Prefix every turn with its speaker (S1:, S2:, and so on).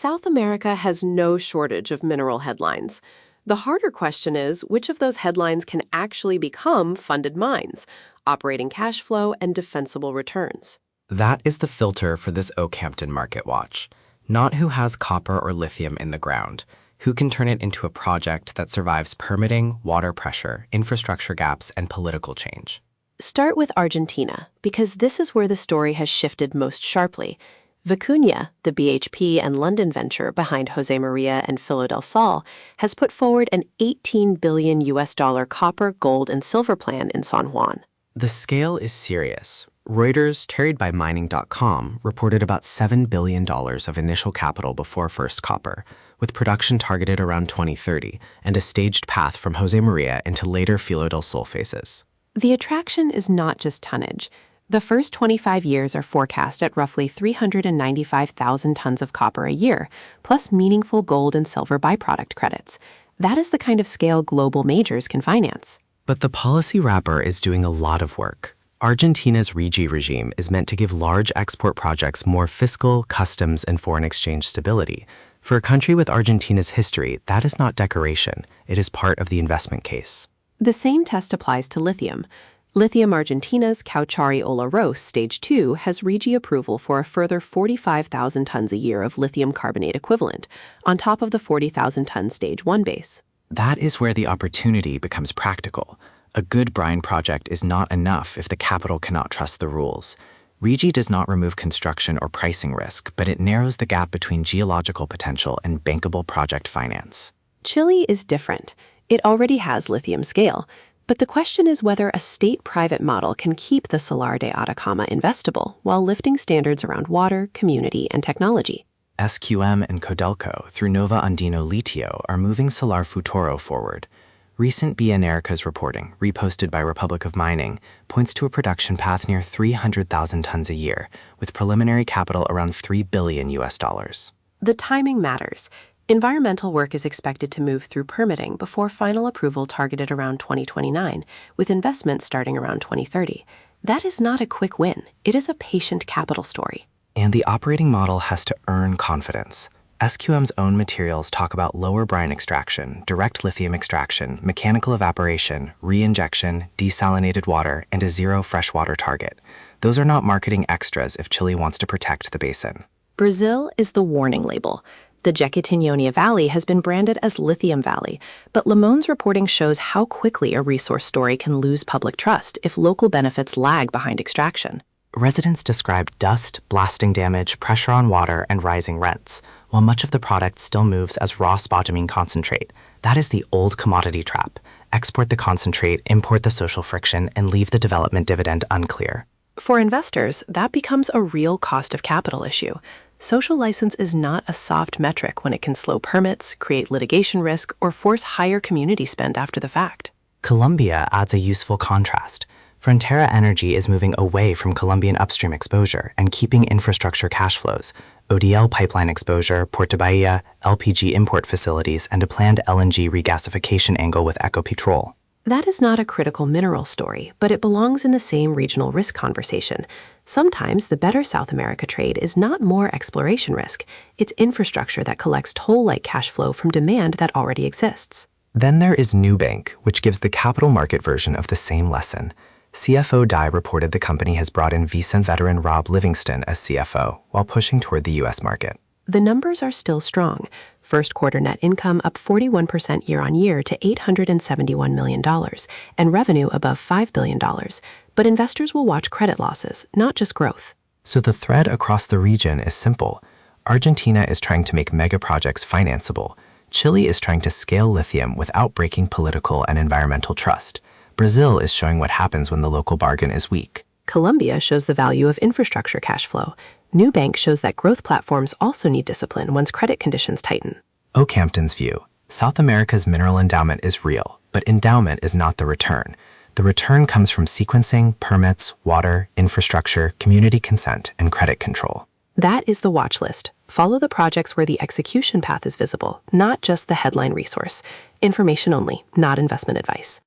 S1: South America has no shortage of mineral headlines. The harder question is which of those headlines can actually become funded mines, operating cash flow, and defensible returns.
S2: That is the filter for this Oakhampton Market Watch. Not who has copper or lithium in the ground, who can turn it into a project that survives permitting, water pressure, infrastructure gaps, and political change.
S1: Start with Argentina, because this is where the story has shifted most sharply. Vicuña, the BHP and London venture behind Jose Maria and Filo del Sol, has put forward an $18 billion copper, gold, and silver plan in San Juan.
S2: The scale is serious. Reuters, carried by mining.com, reported about $7 billion of initial capital before first copper, with production targeted around 2030 and a staged path from Jose Maria into later Filo del Sol phases.
S1: The attraction is not just tonnage. The first 25 years are forecast at roughly 395,000 tons of copper a year, plus meaningful gold and silver byproduct credits. That is the kind of scale global majors can finance.
S2: But the policy wrapper is doing a lot of work. Argentina's RIGI regime is meant to give large export projects more fiscal, customs, and foreign exchange stability. For a country with Argentina's history, that is not decoration. It is part of the investment case.
S1: The same test applies to lithium. Lithium Argentina's Cauchari-Olaroz Stage 2 has RIGI approval for a further 45,000 tons a year of lithium carbonate equivalent, on top of the 40,000-ton Stage 1 base.
S2: That is where the opportunity becomes practical. A good brine project is not enough if the capital cannot trust the rules. RIGI does not remove construction or pricing risk, but it narrows the gap between geological potential and bankable project finance.
S1: Chile is different. It already has lithium scale. But the question is whether a state-private model can keep the Salar de Atacama investable while lifting standards around water, community, and technology.
S2: SQM-Codelco through Nova Andino Litio are moving Salar Futuro forward. Recent BNRCA's reporting, reposted by Republic of Mining, points to a production path near 300,000 tons a year, with preliminary capital around $3 billion.
S1: The timing matters. Environmental work is expected to move through permitting before final approval targeted around 2029, with investment starting around 2030. That is not a quick win. It is a patient capital story.
S2: And the operating model has to earn confidence. SQM's own materials talk about lower brine extraction, direct lithium extraction, mechanical evaporation, re-injection, desalinated water, and a zero freshwater target. Those are not marketing extras if Chile wants to protect the basin.
S1: Brazil is the warning label. The Jequitinhonha Valley has been branded as Lithium Valley, but Lemone's reporting shows how quickly a resource story can lose public trust if local benefits lag behind extraction.
S2: Residents describe dust, blasting damage, pressure on water, and rising rents, while much of the product still moves as raw spodumene concentrate. That is the old commodity trap. Export the concentrate, import the social friction, and leave the development dividend unclear.
S1: For investors, that becomes a real cost of capital issue. Social license is not a soft metric when it can slow permits, create litigation risk, or force higher community spend after the fact.
S2: Colombia adds a useful contrast. Frontera Energy is moving away from Colombian upstream exposure and keeping infrastructure cash flows, ODL pipeline exposure, Puerto Bahia, LPG import facilities, and a planned LNG regasification angle with Ecopetrol.
S1: That is not a critical mineral story, but it belongs in the same regional risk conversation. Sometimes the better South America trade is not more exploration risk, it's infrastructure that collects toll-like cash flow from demand that already exists.
S2: Then there is Nubank, which gives the capital market version of the same lesson. CFO Dye reported the company has brought in VSIN veteran Rob Livingston as CFO while pushing toward the U.S. market.
S1: The numbers are still strong. First quarter net income up 41% year-on-year to $871 million, and revenue above $5 billion. But investors will watch credit losses, not just growth.
S2: So the thread across the region is simple. Argentina is trying to make mega projects financeable. Chile is trying to scale lithium without breaking political and environmental trust. Brazil is showing what happens when the local bargain is weak.
S1: Colombia shows the value of infrastructure cash flow. Nubank shows that growth platforms also need discipline once credit conditions tighten.
S2: Oakhampton's view: South America's mineral endowment is real, but endowment is not the return. The return comes from sequencing, permits, water, infrastructure, community consent, and credit control.
S1: That is the watch list. Follow the projects where the execution path is visible, not just the headline resource. Information only, not investment advice.